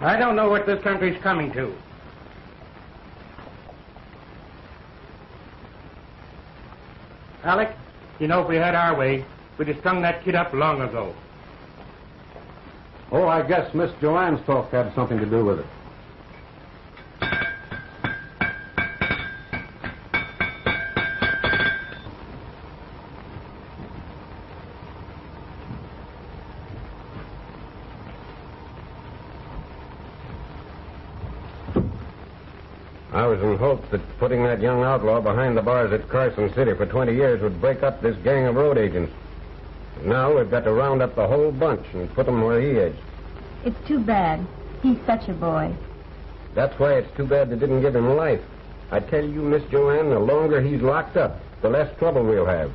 I don't know what this country's coming to. Alec, you know, if we had our way, we'd have strung that kid up long ago. Oh, I guess Miss Joanne's talk had something to do with it. I was in hopes that putting that young outlaw behind the bars at Carson City for 20 years would break up this gang of road agents. Now we've got to round up the whole bunch and put them where he is. It's too bad. He's such a boy. That's why it's too bad they didn't give him life. I tell you, Miss Joanne, the longer he's locked up, the less trouble we'll have.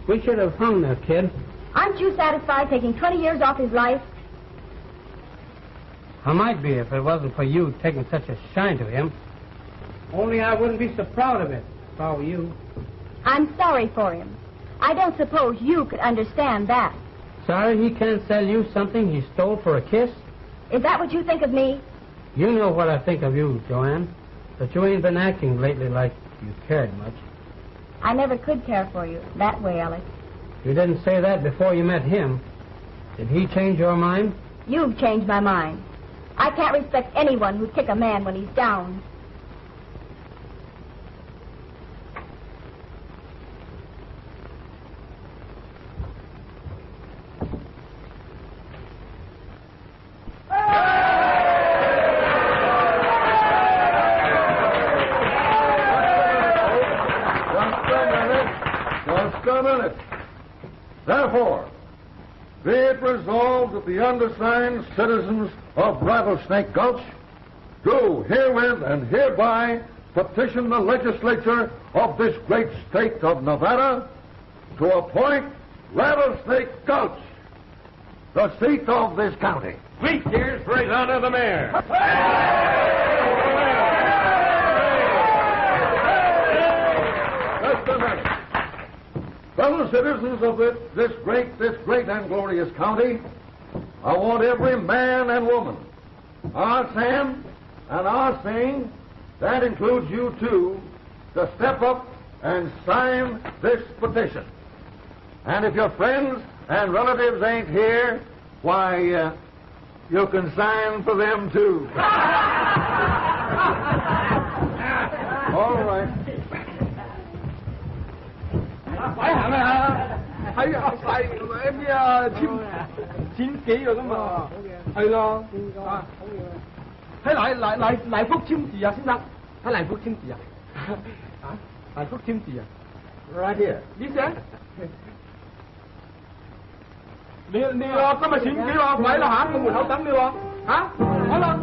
We should have hung that kid. Aren't you satisfied taking 20 years off his life? I might be if it wasn't for you taking such a shine to him. Only I wouldn't be so proud of it if I were you. I'm sorry for him. I don't suppose you could understand that. Sorry he can't sell you something he stole for a kiss? Is that what you think of me? You know what I think of you, Joanne. But you ain't been acting lately like you cared much. I never could care for you that way, Alec. You didn't say that before you met him. Did he change your mind? You've changed my mind. I can't respect anyone who'd kick a man when he's down. Therefore, be it resolved that the undersigned citizens of Rattlesnake Gulch do herewith and hereby petition the legislature of this great state of Nevada to appoint Rattlesnake Gulch the seat of this county. 3 cheers for his honor, the mayor. Just a minute. Fellow citizens of this great and glorious county, I want every man and woman, our Sam and our Sing, that includes you too, to step up and sign this petition. And if your friends and relatives ain't here, why, you can sign for them too. All right. phải hẳn này hả? Thấy phải em chín ký rồi đó mà. Hay lo. Thấy lại phúc chim gì à, xin lắng. Thấy lại phúc chim gì à? Hả? Lại phúc chim gì à? Right here. This end. Đi lo, có mà xin ký lo, phải là hả? Không muốn thấu tắm đi lo. Hả? Nói lo.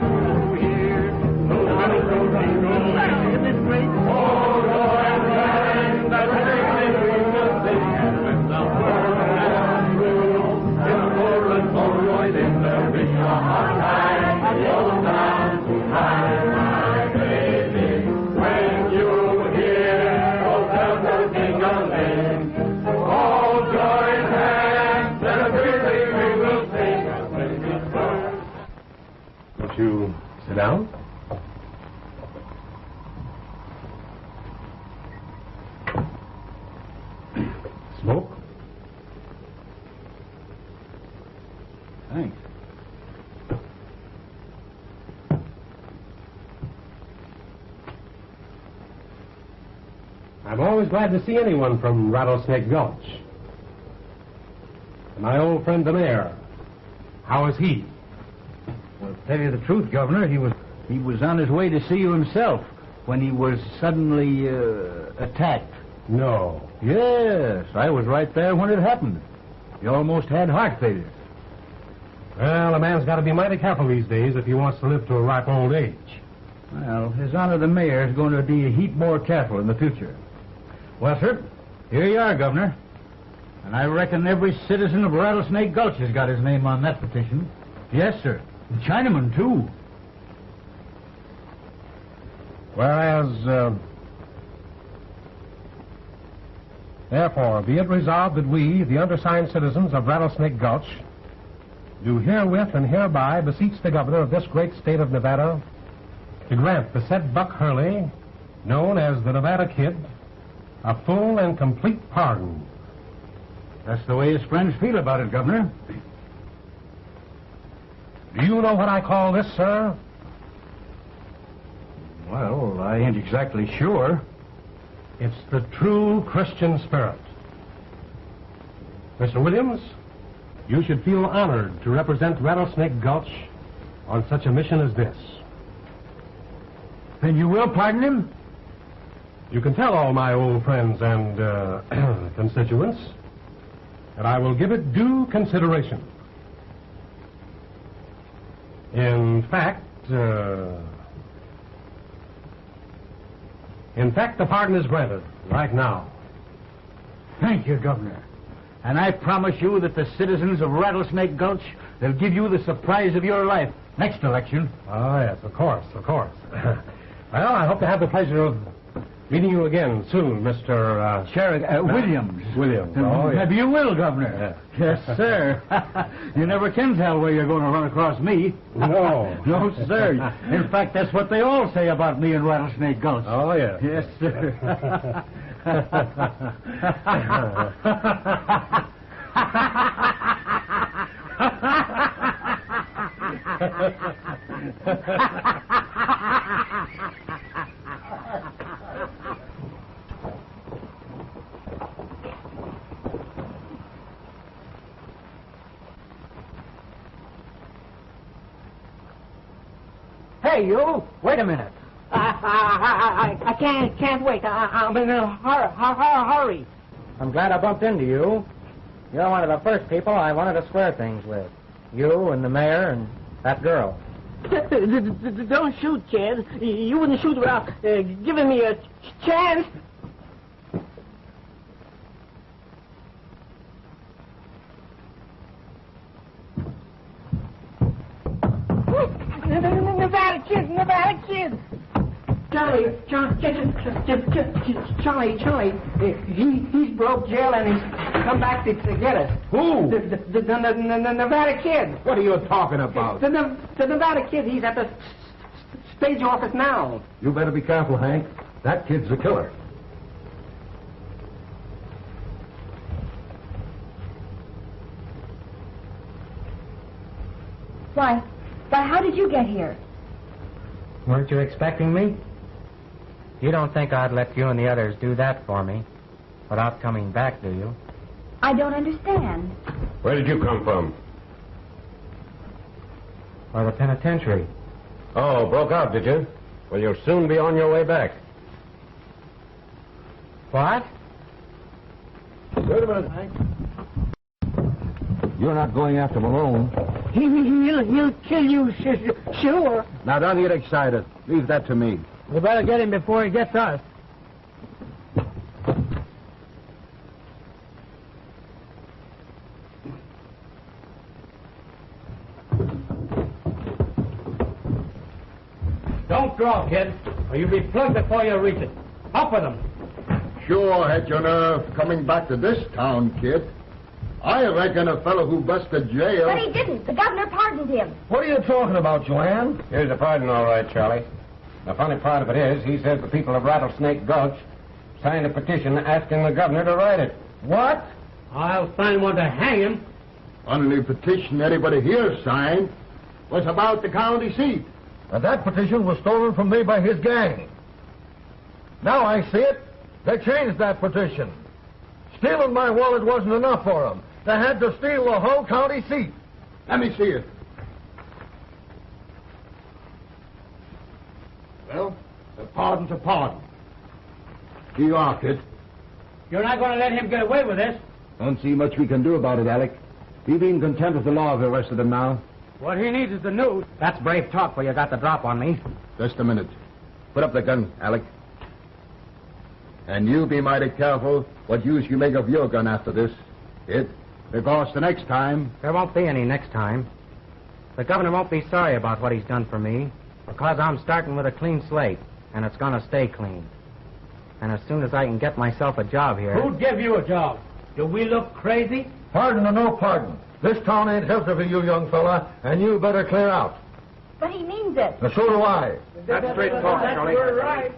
Won't you sit down? Smoke? Thanks. I'm always glad to see anyone from Rattlesnake Gulch. My old friend the mayor. How is he? Well, to tell you the truth, Governor, he was on his way to see you himself when he was suddenly attacked. No. Yes, I was right there when it happened. He almost had heart failure. Well, a man's got to be mighty careful these days if he wants to live to a ripe old age. Well, His Honor the Mayor is going to be a heap more careful in the future. Well, sir, here you are, Governor. And I reckon every citizen of Rattlesnake Gulch has got his name on that petition. Yes, sir. And Chinaman, too. Whereas, therefore, be it resolved that we, the undersigned citizens of Rattlesnake Gulch, do herewith and hereby beseech the governor of this great state of Nevada to grant the said Buck Hurley, known as the Nevada Kid, a full and complete pardon. That's the way his friends feel about it, Governor. Do you know what I call this, sir? Well, I ain't exactly sure. It's the true Christian spirit. Mr. Williams, you should feel honored to represent Rattlesnake Gulch on such a mission as this. Then you will pardon him? You can tell all my old friends and constituents that I will give it due consideration. In fact, the pardon is granted right now. Thank you, Governor. And I promise you that the citizens of Rattlesnake Gulch will give you the surprise of your life next election. Oh, yes, of course, of course. Well, I hope to have the pleasure of meeting you again soon, Mr. Williams. Williams. Oh, yes. Maybe you will, Governor. Yes, sir. You never can tell where you're going to run across me. No. No, sir. In fact, that's what they all say about me in Rattlesnake Gulch. Oh, yes. Yes, sir. Hey, you! Wait a minute. I can't wait. I'm in a hurry. I'm glad I bumped into you. You're one of the first people I wanted to square things with. You and the mayor and that girl. Don't shoot, kid. You wouldn't shoot without giving me a chance. Nevada kid. Charlie, he's broke jail and he's come back to get us. Who? The Nevada kid. What are you talking about? The Nevada kid, he's at the stage office now. You better be careful, Hank. That kid's a killer. Why, how did you get here? Weren't you expecting me? You don't think I'd let you and the others do that for me without coming back, do you? I don't understand. Where did you come from? Or the penitentiary. Oh, broke out, did you? Well, you'll soon be on your way back. What? Wait a minute, Hank. You're not going after Malone. He'll kill you, sure. Now, don't get excited. Leave that to me. We better get him before he gets us. Don't draw, kid, or you'll be plugged before you reach it. Up with him. Sure had your nerve coming back to this town, kid. I reckon a fellow who busted jail... But he didn't. The governor pardoned him. What are you talking about, Joanne? Here's the pardon, all right, Charlie. The funny part of it is, he says the people of Rattlesnake Gulch signed a petition asking the governor to write it. What? I'll find one to hang him. Only petition anybody here signed was about the county seat. And that petition was stolen from me by his gang. Now I see it. They changed that petition. Stealing my wallet wasn't enough for them. They had to steal the whole county seat. Let me see it. Well, a pardon's a pardon. Here you are, kid. You're not going to let him get away with this. Don't see much we can do about it, Alec. He be in contempt of the law if we arrested him now. What he needs is the news. That's brave talk where you got the drop on me. Just a minute. Put up the gun, Alec. And you be mighty careful what use you make of your gun after this, kid. Because the next time... There won't be any next time. The governor won't be sorry about what he's done for me, because I'm starting with a clean slate, and it's going to stay clean. And as soon as I can get myself a job here... Who'd give you a job? Do we look crazy? Pardon or no pardon. This town ain't healthy for you, young fella, and you better clear out. But he means it. And so do I. That's straight talk, Charlie. You're right.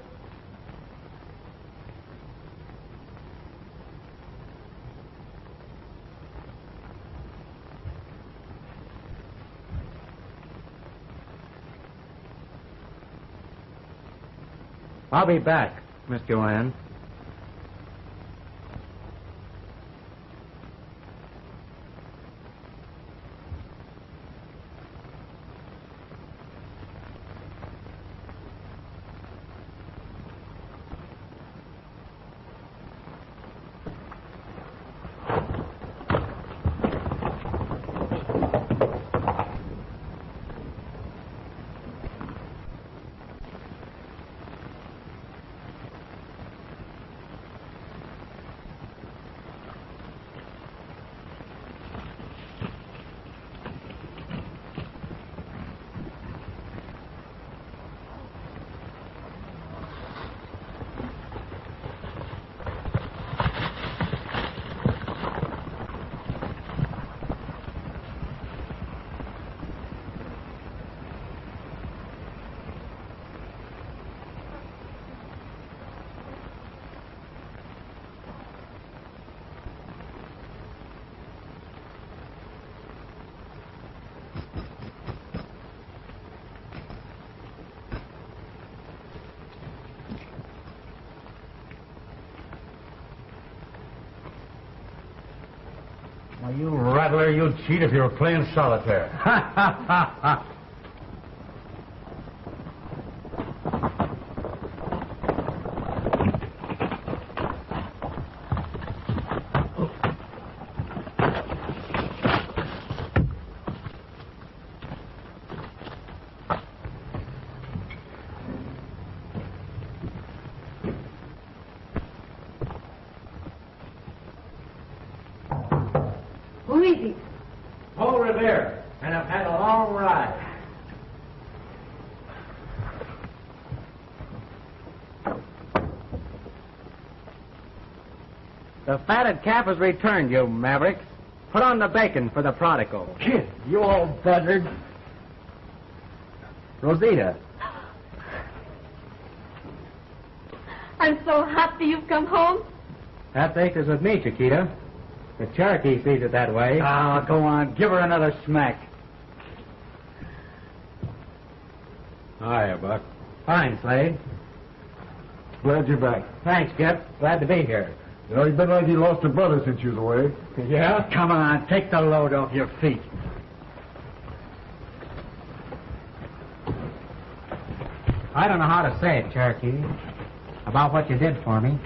I'll be back, Miss Joanne. Why, you rattler, you'd cheat if you were playing solitaire. Ha, ha, ha, ha. Who is he? Over there, and I've had a long ride. The fatted calf has returned, you mavericks. Put on the bacon for the prodigal. Kid, you old buzzard. Rosita. I'm so happy you've come home. That bake is with me, Chiquita. The Cherokee sees it that way. Ah, go on. Give her another smack. Hiya, Buck. Fine, Slade. Glad you're back. Thanks, Gip. Glad to be here. You know, you've been like you lost a brother since you was away. Yeah? Come on, take the load off your feet. I don't know how to say it, Cherokee, about what you did for me.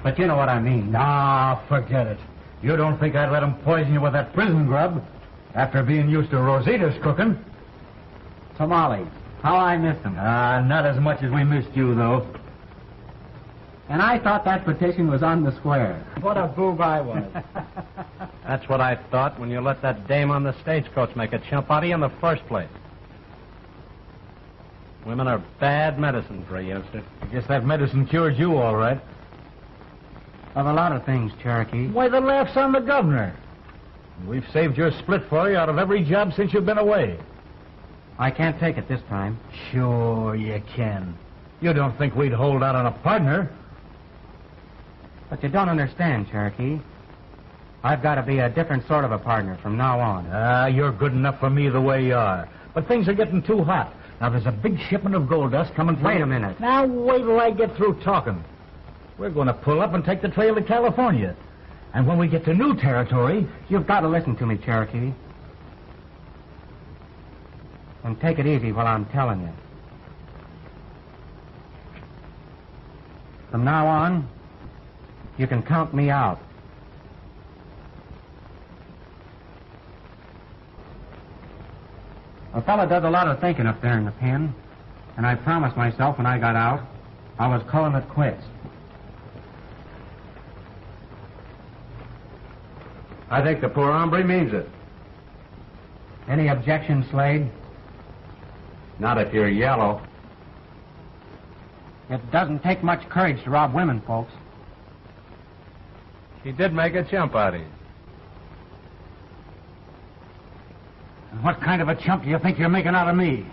But you know what I mean. Ah, forget it. You don't think I'd let him poison you with that prison grub after being used to Rosita's cooking? Tamales. How I missed them. Ah, not as much as we missed you, though. And I thought that petition was on the square. What a boob I was. That's what I thought when you let that dame on the stagecoach make a chump out of you in the first place. Women are bad medicine for a youngster. I guess that medicine cured you all right. Of a lot of things, Cherokee. Why, the laugh's on the governor. We've saved your split for you out of every job since you've been away. I can't take it this time. Sure you can. You don't think we'd hold out on a partner? But you don't understand, Cherokee. I've got to be a different sort of a partner from now on. Ah, you're good enough for me the way you are. But things are getting too hot. Now, there's a big shipment of gold dust coming from... Wait a minute. Now, wait till I get through talking. We're going to pull up and take the trail to California. And when we get to new territory... You've got to listen to me, Cherokee. And take it easy while I'm telling you. From now on, you can count me out. A fella does a lot of thinking up there in the pen, and I promised myself when I got out, I was calling it quits. I think the poor hombre means it. Any objection, Slade? Not if you're yellow. It doesn't take much courage to rob women, folks. He did make a chump out of you. And what kind of a chump do you think you're making out of me?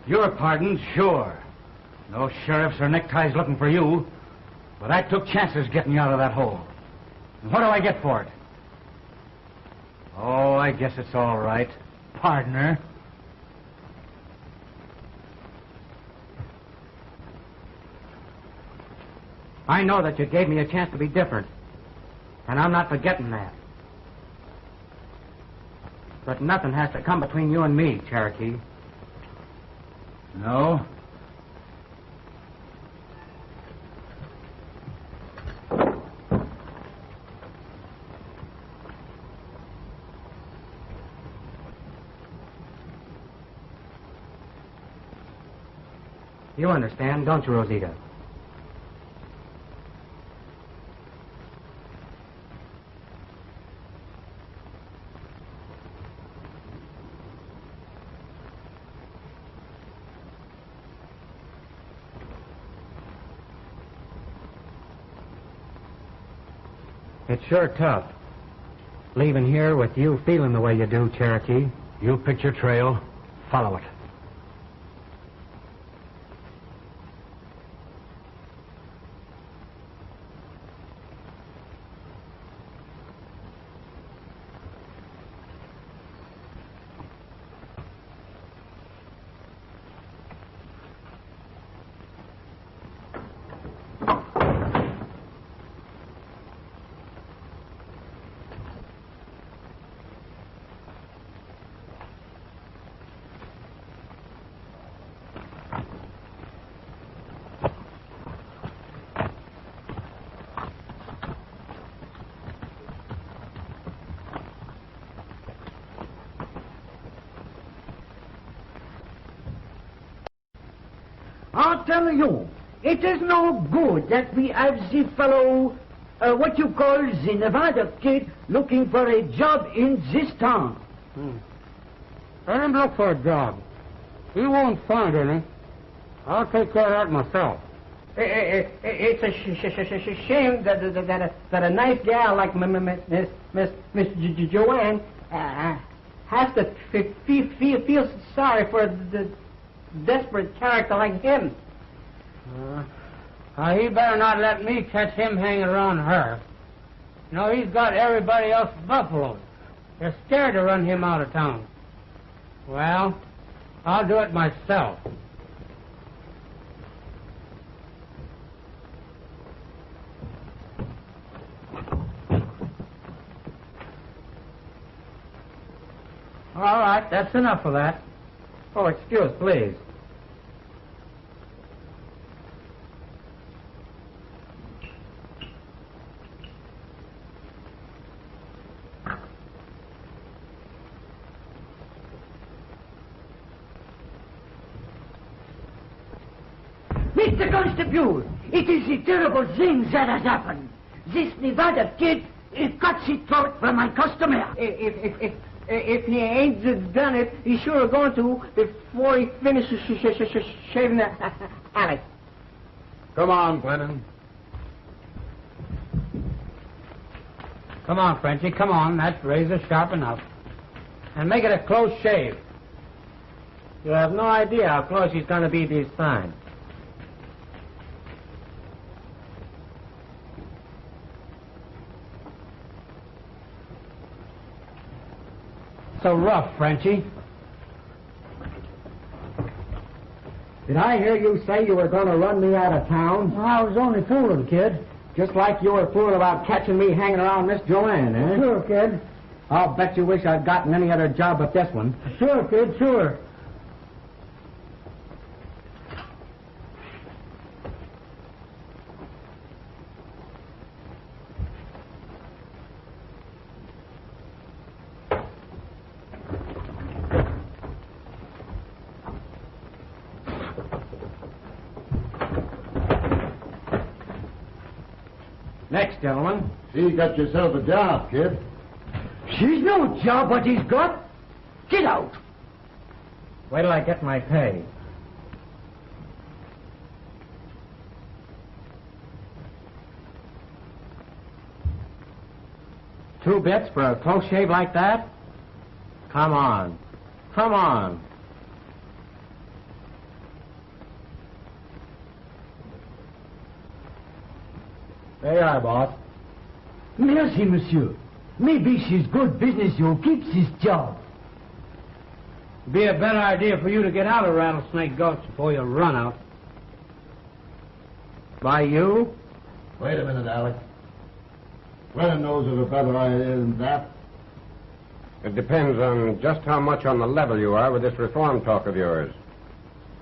Your pardon, sure. No sheriffs or neckties looking for you. But I took chances getting you out of that hole. And what do I get for it? Oh, I guess it's all right. Partner. I know that you gave me a chance to be different, and I'm not forgetting that. But nothing has to come between you and me, Cherokee. No? You understand, don't you, Rosita? It's sure tough, leaving here with you feeling the way you do, Cherokee. You pick your trail. Follow it. I'll tell you, it is no good that we have the fellow, what you call the Nevada kid, looking for a job in this town. Let him look for a job. He won't find any. I'll take care of that myself. It's a shame that a nice gal like Miss Joanne has to feel sorry for the desperate character like him. He better not let me catch him hanging around her. You know, he's got everybody else buffaloed. They're scared to run him out of town. Well, I'll do it myself. All right, that's enough of that. Oh, excuse, please. Mr. Constable, it is a terrible thing that has happened. This Nevada kid cuts his throat for my customer. If he ain't done it, he's sure going to before he finishes shaving the alley. Come on, Glennon. Come on, Frenchie, come on. That razor sharp enough. And make it a close shave. You have no idea how close he's going to be this time. So rough, Frenchie. Did I hear you say you were going to run me out of town? I was only fooling, kid. Just like you were fooling about catching me hanging around Miss Joanne, eh? Sure, kid. I'll bet you wish I'd gotten any other job but this one. Sure, kid, sure. Next, gentlemen. You got yourself a job, kid. She's no job what he's got. Get out. Wait till I get my pay. Two bits for a close shave like that? Come on. Come on. There you are, boss. Merci, monsieur. Maybe she's good business who keeps his job. Be a better idea for you to get out of Rattlesnake Gulch before you run out. By you? Wait a minute, Alec. Wellyn knows of a better idea than that. It depends on just how much on the level you are with this reform talk of yours.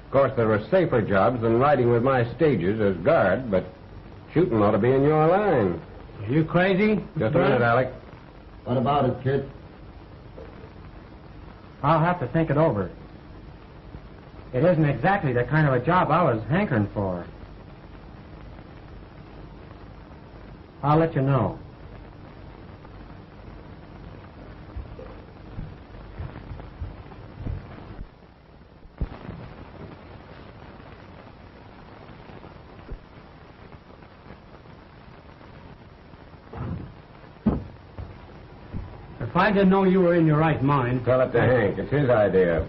Of course, there are safer jobs than riding with my stages as guard, but shooting ought to be in your line. Are you crazy? Just a minute, Alec. What about it, kid? I'll have to think it over. It isn't exactly the kind of a job I was hankering for. I'll let you know. If I didn't know you were in your right mind... Tell it to Hank. It's his idea.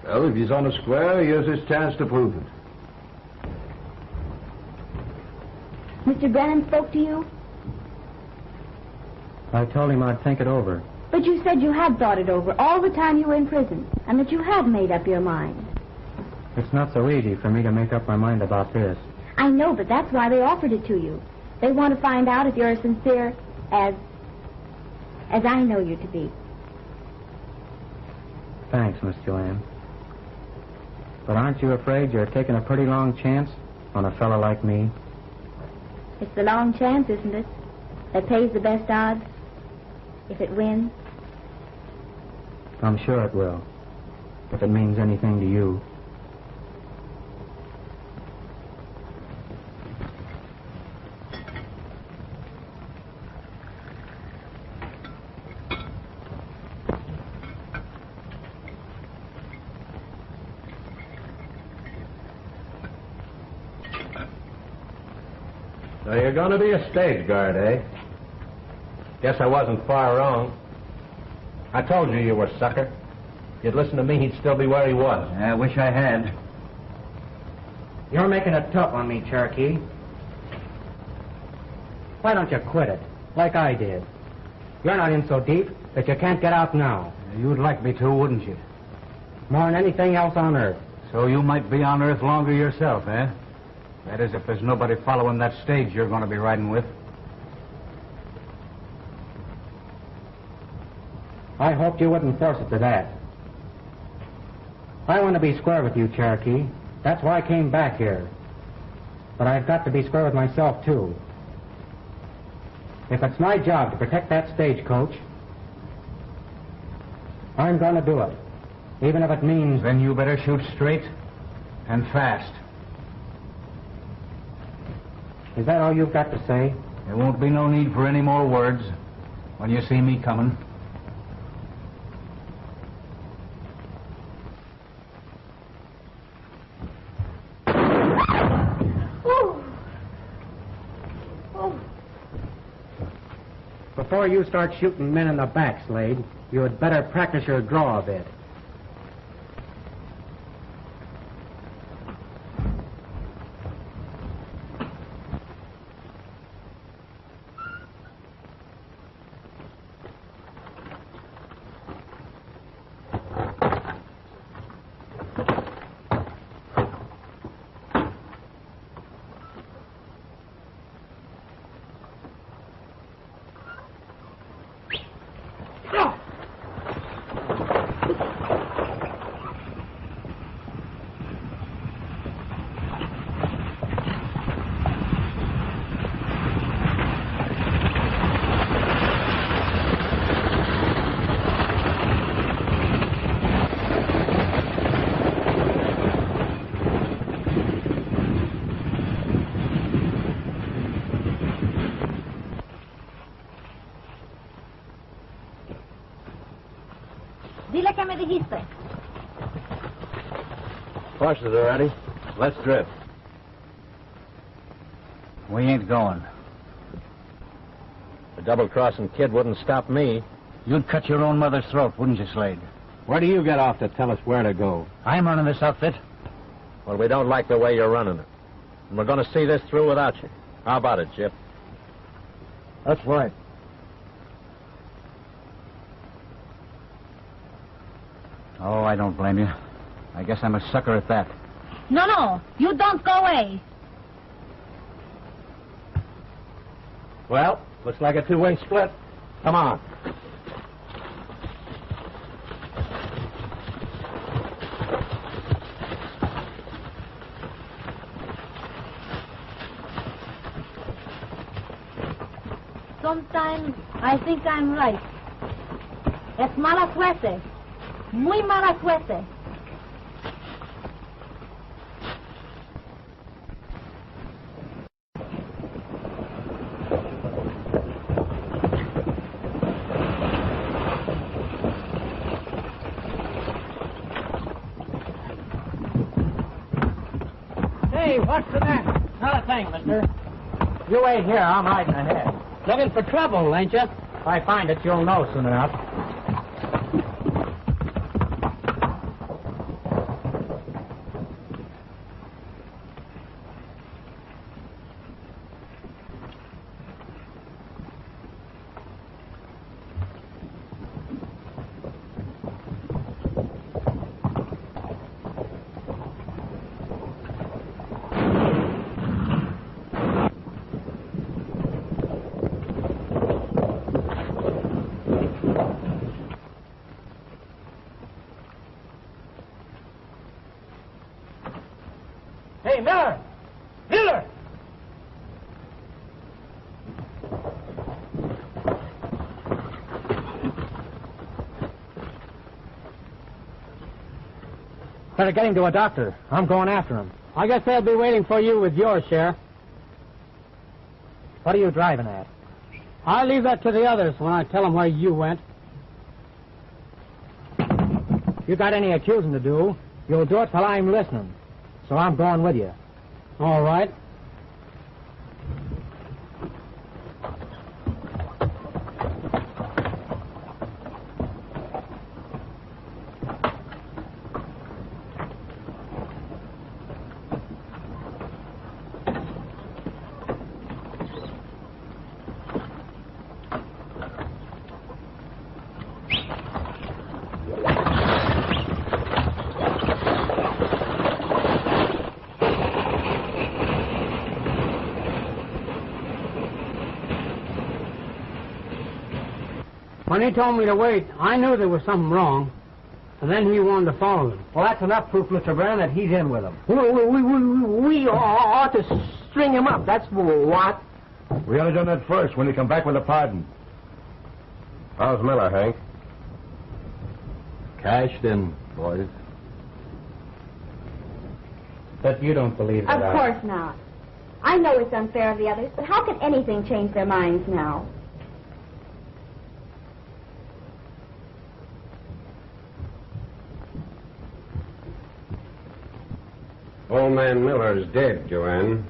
Well, if he's on a square, here's his chance to prove it. Mr. Brennan spoke to you? I told him I'd think it over. But you said you had thought it over all the time you were in prison, and that you had made up your mind. It's not so easy for me to make up my mind about this. I know, but that's why they offered it to you. They want to find out if you're as sincere as I know you to be. Thanks, Miss Joanne. But aren't you afraid you're taking a pretty long chance on a fellow like me? It's the long chance, isn't it, that pays the best odds, if it wins? I'm sure it will, if it means anything to you. So you're going to be a stage guard, eh? Guess I wasn't far wrong. I told you you were a sucker. If you'd listened to me, he'd still be where he was. I wish I had. You're making it tough on me, Cherokee. Why don't you quit it, like I did? You're not in so deep that you can't get out now. You'd like me to, wouldn't you? More than anything else on earth. So you might be on Earth longer yourself, eh? That is, if there's nobody following that stage you're going to be riding with. I hoped you wouldn't force it to that. I want to be square with you, Cherokee. That's why I came back here. But I've got to be square with myself, too. If it's my job to protect that stagecoach, I'm going to do it. Even if it means... Then you better shoot straight and fast. Is that all you've got to say? There won't be no need for any more words when you see me coming. Before you start shooting men in the back, Slade, you had better practice your draw a bit. ¿Dónde que me dijiste? Horses are ready. Let's drift. We ain't going. The double-crossing kid wouldn't stop me. You'd cut your own mother's throat, wouldn't you, Slade? Where do you get off to tell us where to go? I'm running this outfit. Well, we don't like the way you're running it. And we're going to see this through without you. How about it, Chip? That's right. Oh, I don't blame you. I guess I'm a sucker at that. No, you don't go away. Well, looks like a two-way split. Come on. Sometimes I think I'm right. Es mala suerte. Muy mala suerte. Hey, what's the matter? Not a thing, mister. You wait here. I'm riding ahead. Looking for trouble, ain't you? If I find it, you'll know soon enough. Hey, Miller! Miller! Better get him to a doctor. I'm going after him. I guess they'll be waiting for you with yours, Sheriff. What are you driving at? I'll leave that to the others when I tell them where you went. If you got any accusing to do, you'll do it till I'm listening. So I'm going with you. All right. When he told me to wait, I knew there was something wrong. And then he wanted to follow them. Well, that's enough proof, Mr. Brown, that he's in with them. We ought to string him up. That's what. We ought to done that first when he come back with a pardon. How's Miller, Hank? Cashed in, boys. But you don't believe that. Of course not. I know it's unfair of the others, but how can anything change their minds now? Old man Miller's dead, Joanne.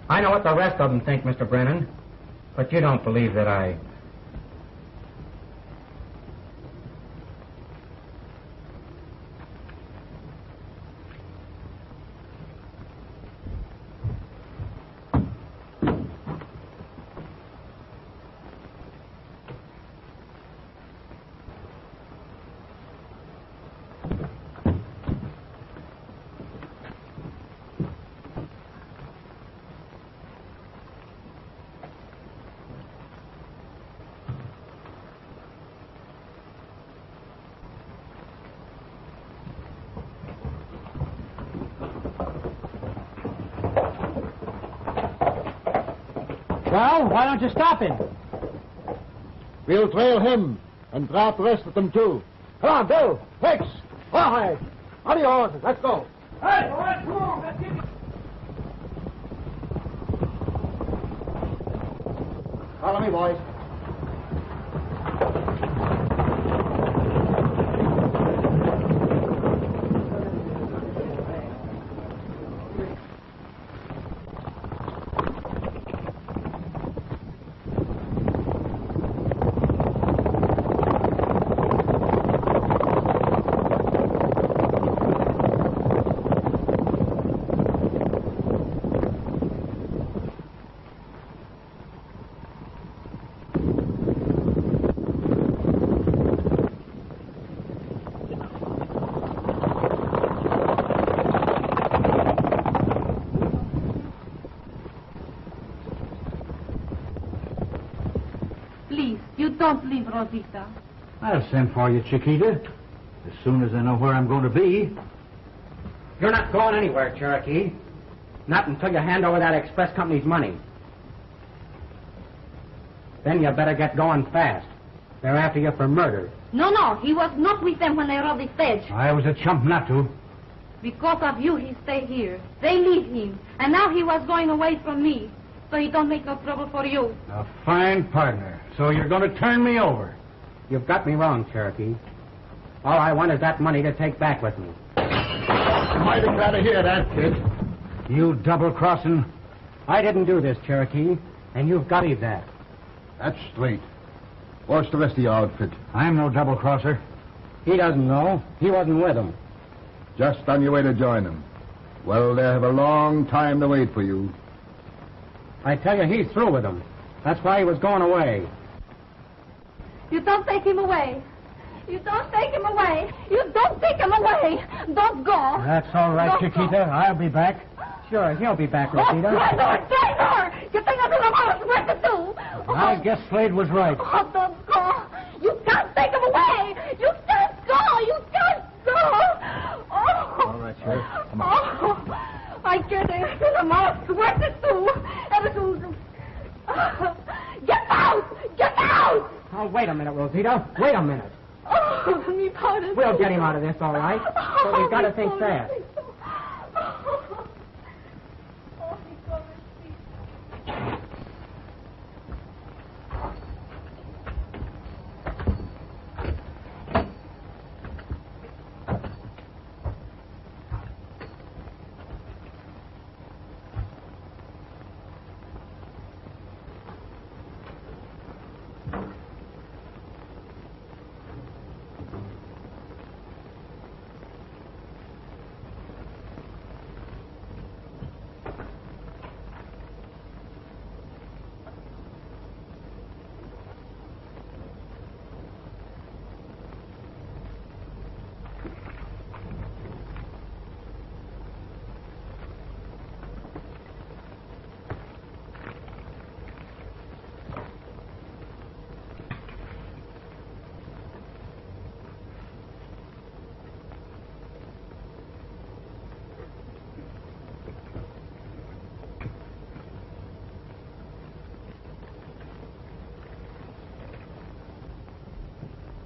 I know what the rest of them think, Mr. Brennan. But you don't believe that I... Well, why don't you stop him? We'll trail him and drop the rest of them, too. Come on, Bill. Hicks. Rawhide. On your horses. Let's go. Hey, all right, come on. Let's get Follow me, boys. Don't leave, Rosita. I'll send for you, Chiquita, as soon as I know where I'm going to be. You're not going anywhere, Cherokee. Not until you hand over that express company's money. Then you better get going fast. They're after you for murder. No, he was not with them when they robbed the stage. I was a chump not to. Because of you, he stayed here. They leave him. And now he was going away from me. So he don't make no trouble for you. A fine partner. So you're going to turn me over. You've got me wrong, Cherokee. All I want is that money to take back with me. Mighty glad to hear that, kid. You double-crossing. I didn't do this, Cherokee, and you've got to that. That's straight. What's the rest of your outfit? I'm no double-crosser. He doesn't know. He wasn't with them. Just on your way to join them. Well, they have a long time to wait for you. I tell you, he's through with them. That's why he was going away. You don't take him away. You don't take him away. You don't take him away. Don't go. That's all right, Don't Chiquita. go. I'll be back. Sure, he'll be back, Oh, Rosita. traidor! You think I don't know what to do? I guess Slade was right. Oh, don't go. You can't take him away. You can't go. You can't go. Oh. All right, Sheriff. Come on. Oh, I can't answer them. I swear to. Everything. Get out! Get out! Oh, wait a minute, Rosita. Wait a minute. Oh, me pardon. We'll get him out of this, all right. But we've got to think fast.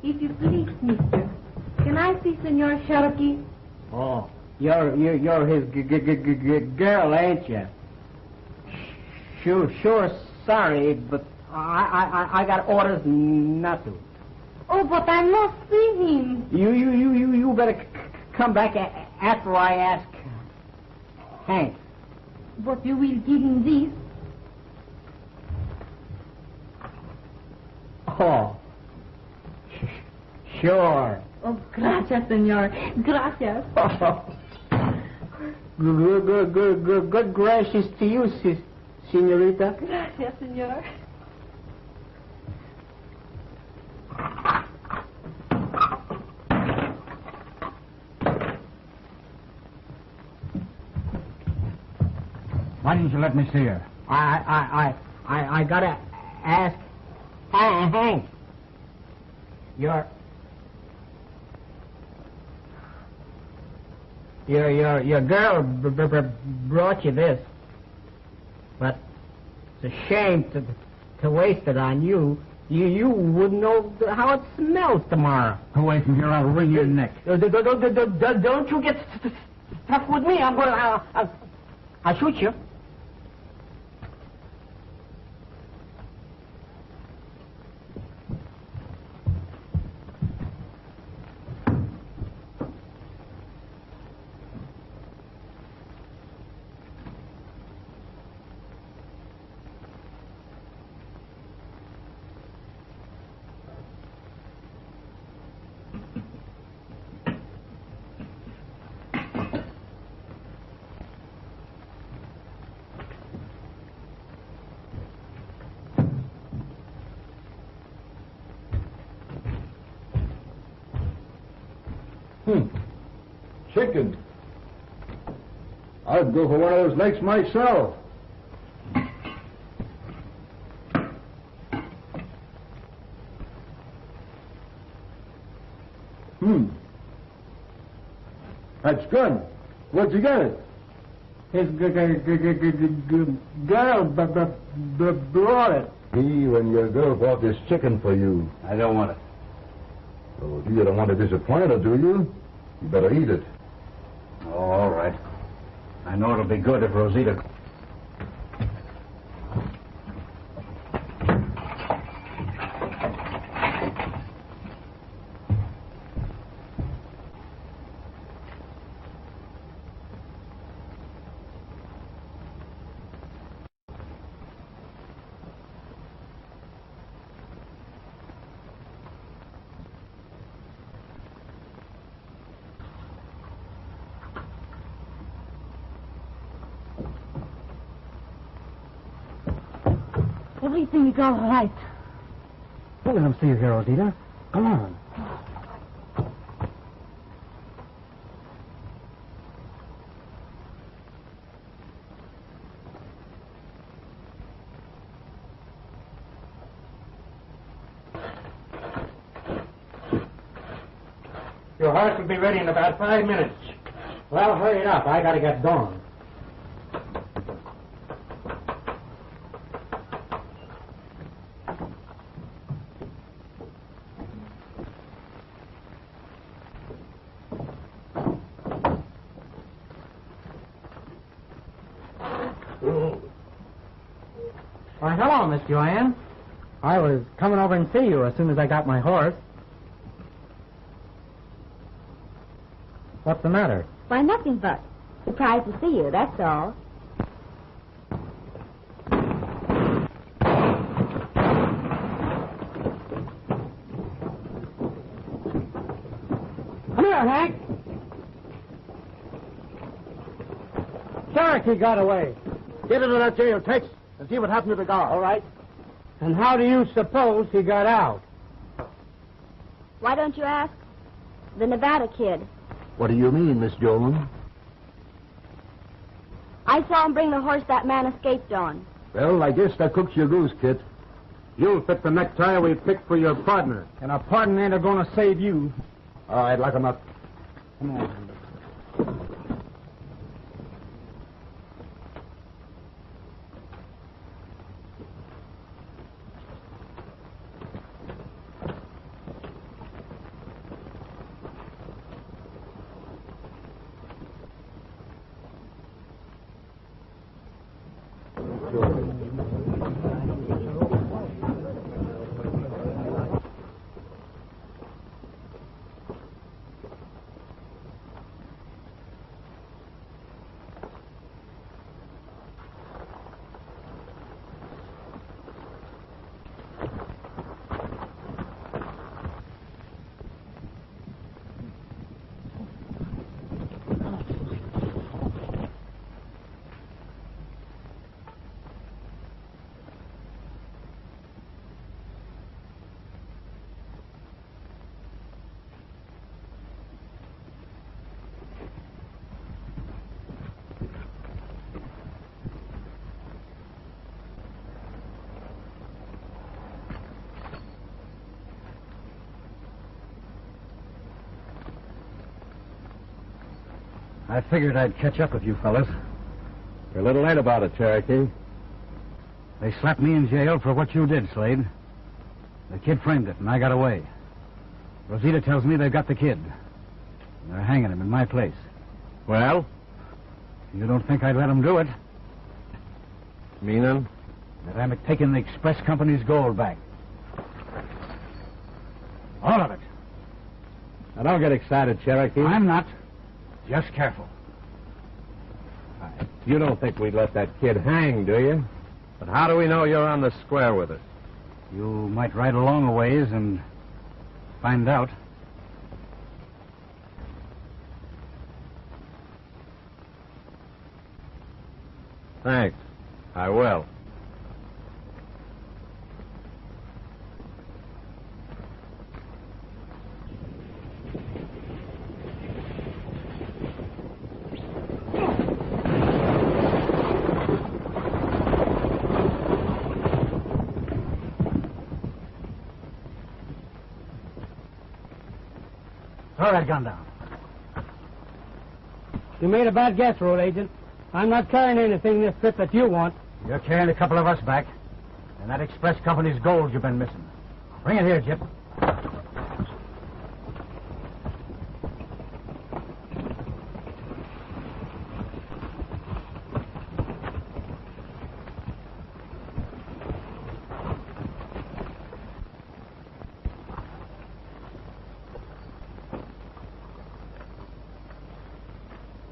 If you please, mister, can I see Senor Cherokee? Oh, you're his girl, ain't you? Sure, sorry, but I got orders not to. Oh, but I must see him. You better come back after I ask Hank. But you will give him this. Oh, sure. Oh, gracias, senor. Gracias. Good gracious to you, senorita. Gracias, senor. Why didn't you let me see her? I gotta ask Hank. Your girl brought you this, but it's a shame to waste it on you. You wouldn't know how it smells tomorrow. Away from here, I'll wring your neck. Don't you get stuck with me. I'll shoot you. Chicken. I'd go for one of those legs myself. That's good. Where'd you get it? His girl brought it. He and your girl bought this chicken for you. I don't want it. Oh, you don't want to disappoint her, do you? You better eat it. Oh, all right. I know it'll be good if Rosita... Everything is all right. Let him see you here, Rosita. Come on. Your horse will be ready in about 5 minutes. Well, hurry it up. I gotta get going. Why, hello, Miss Joanne. I was coming over and see you as soon as I got my horse. What's the matter? Why, nothing but. Surprised to see you, that's all. Come here, Hank. Cherokee got away. Get into that jail, Tex, and see what happened to the guard. All right. And how do you suppose he got out? Why don't you ask the Nevada kid? What do you mean, Miss Joan? I saw him bring the horse that man escaped on. Well, I guess that cooks your goose, Kit. You'll fit the necktie we picked for your partner. And a pardon ain't going to save you. All right, lock him up. Come on. I figured I'd catch up with you fellas. You're a little late about it, Cherokee. They slapped me in jail for what you did, Slade. The kid framed it, and I got away. Rosita tells me they've got the kid. And they're hanging him in my place. Well? You don't think I'd let them do it? Meaning? That I'm taking the express company's gold back. All of it. Now, don't get excited, Cherokee. I'm not. Just careful. You don't think we'd let that kid hang, do you? But how do we know you're on the square with us? You might ride along a ways and find out. Thanks. I will. Throw that gun down. You made a bad guess, road agent. I'm not carrying anything this trip that you want. You're carrying a couple of us back. And that express company's gold you've been missing. Bring it here, Jip.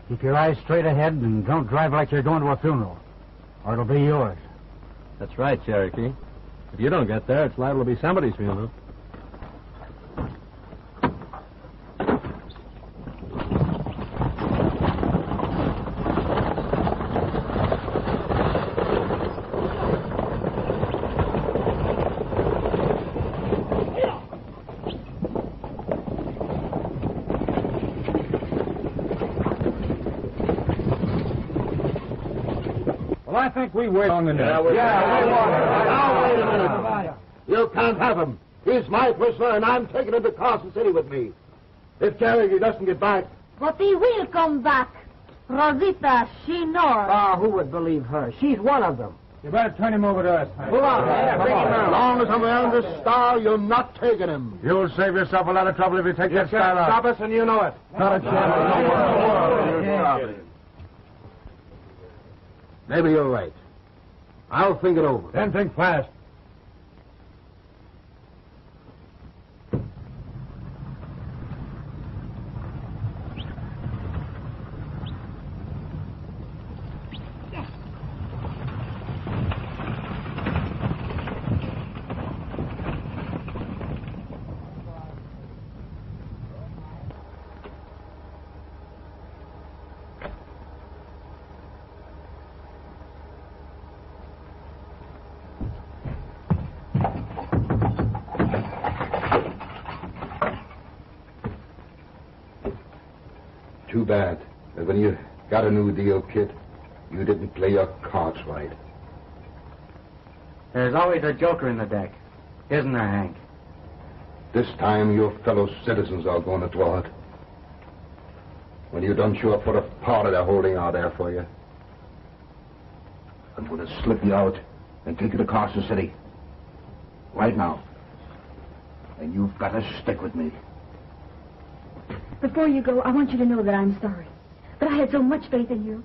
Keep your eyes straight ahead and don't drive like you're going to a funeral, or it'll be yours. That's right, Cherokee. If you don't get there, it's liable to be somebody's funeral. Well, I think we wait on the news. Now, wait a minute. You can't have him. He's my prisoner, and I'm taking him to Carson City with me. If Cherokee doesn't get back... But he will come back. Rosita, she knows. Ah, who would believe her? She's one of them. You better turn him over to us. Hold on. As long as I'm wearing this star, you're not taking him. You'll save yourself a lot of trouble if you take that star out. Stop us, and you know it. Not a chance. Maybe you're right. I'll think it over. Then think fast. Too bad that when you got a new deal, kid, you didn't play your cards right. There's always a joker in the deck, isn't there, Hank? This time your fellow citizens are going to draw it. When you done sure put a part they're holding out there for you. I'm going to slip you out and take you to Carson City. Right now. And you've got to stick with me. Before you go, I want you to know that I'm sorry. That I had so much faith in you.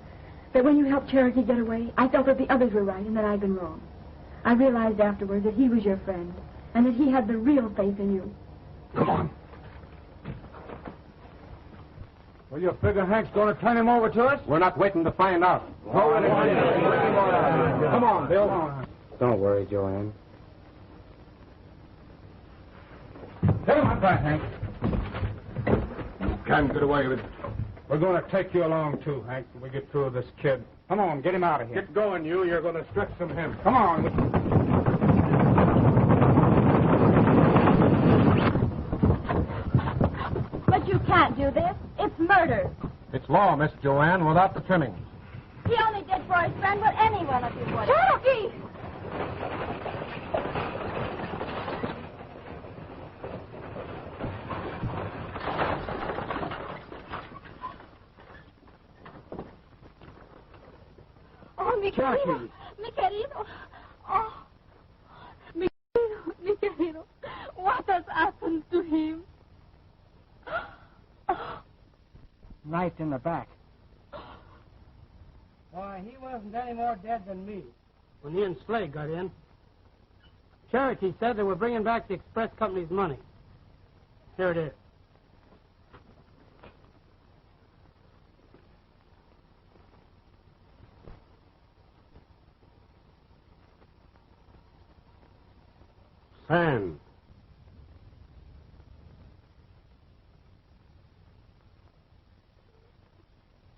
That when you helped Cherokee get away, I felt that the others were right and that I'd been wrong. I realized afterward that he was your friend. And that he had the real faith in you. Come on. Well, you figure Hank's going to turn him over to us? We're not waiting to find out. Come on, Bill. Don't worry, Joanne. Take him on back, Hank. Can't get away with it. We're going to take you along, too, Hank, when we get through with this kid. Come on, get him out of here. Get going, you. You're going to stretch some him. Come on. But you can't do this. It's murder. It's law, Miss Joanne, without the trimming. He only did for his friend what any one of you would. Cherokee! Oh, mi querido. Mi querido. Oh. Mi querido. What has happened to him? Right in the back. Why, he wasn't any more dead than me when he and Slade got in. Cherokee said they were bringing back the express company's money. Here it is. Sam.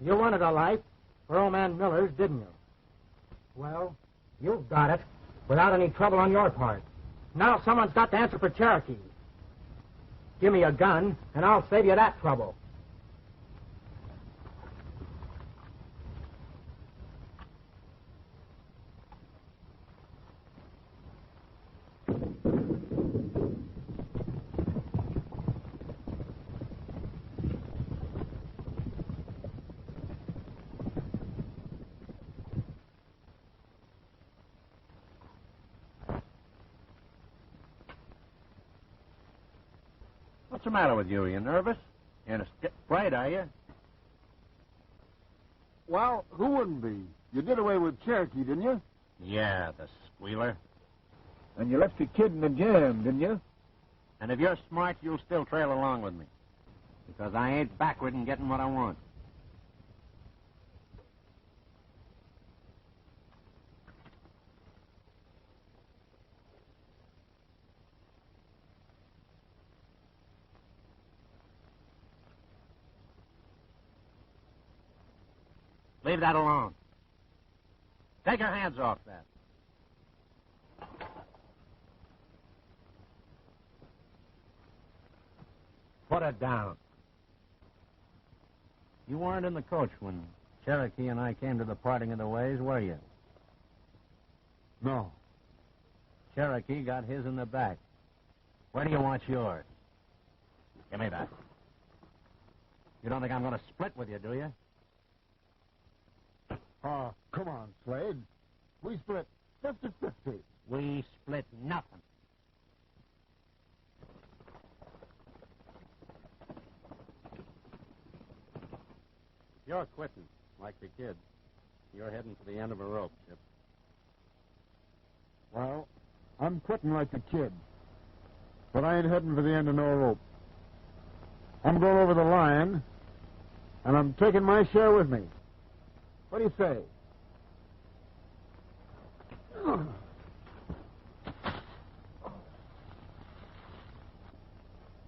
You wanted a life for old man Miller's, didn't you? Well, you've got it without any trouble on your part. Now someone's got to answer for Cherokee. Give me a gun, and I'll save you that trouble. What's the matter with you? Are you nervous? You're afraid, are you? Well, who wouldn't be? You did away with Cherokee, didn't you? Yeah, the squealer. And you left your kid in the jam, didn't you? And if you're smart, you'll still trail along with me. Because I ain't backward in getting what I want. Leave that alone. Take your hands off that. Put it down. You weren't in the coach when Cherokee and I came to the parting of the ways, were you? No. Cherokee got his in the back. Where do you want yours? Give me that. You don't think I'm going to split with you, do you? Oh, come on, Slade. We split 50-50. We split nothing. You're quitting, like the kid. You're heading for the end of a rope, Chip. Well, I'm quitting like the kid. But I ain't heading for the end of no rope. I'm going over the line, and I'm taking my share with me. What do you say?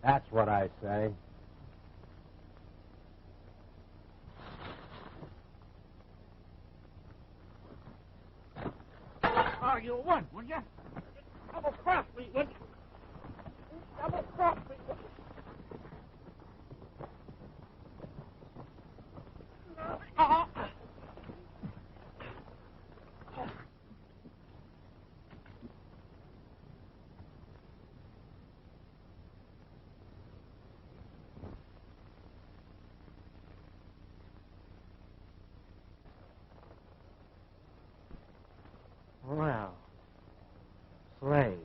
That's what I say. Oh, you won, would you? Double cross me, would you? Double cross me, would you? Well, Slade.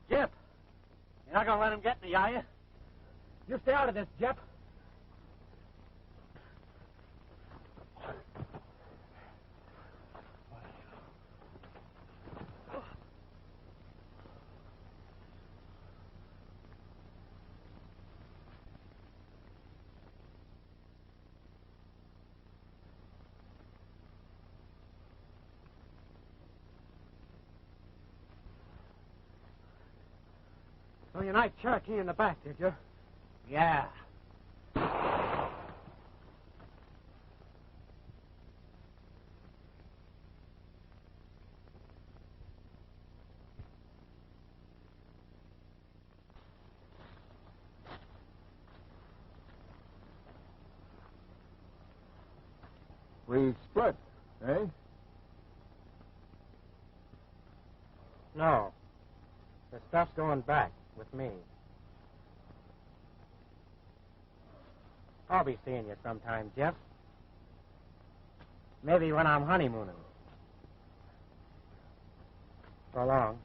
Jep, you're not going to let him get me, are you? You stay out of this, Jep. So you knifed Cherokee in the back, did you? Yeah. We split, eh? No. The stuff's going back with me. I'll be seeing you sometime, Jeff. Maybe when I'm honeymooning. So long.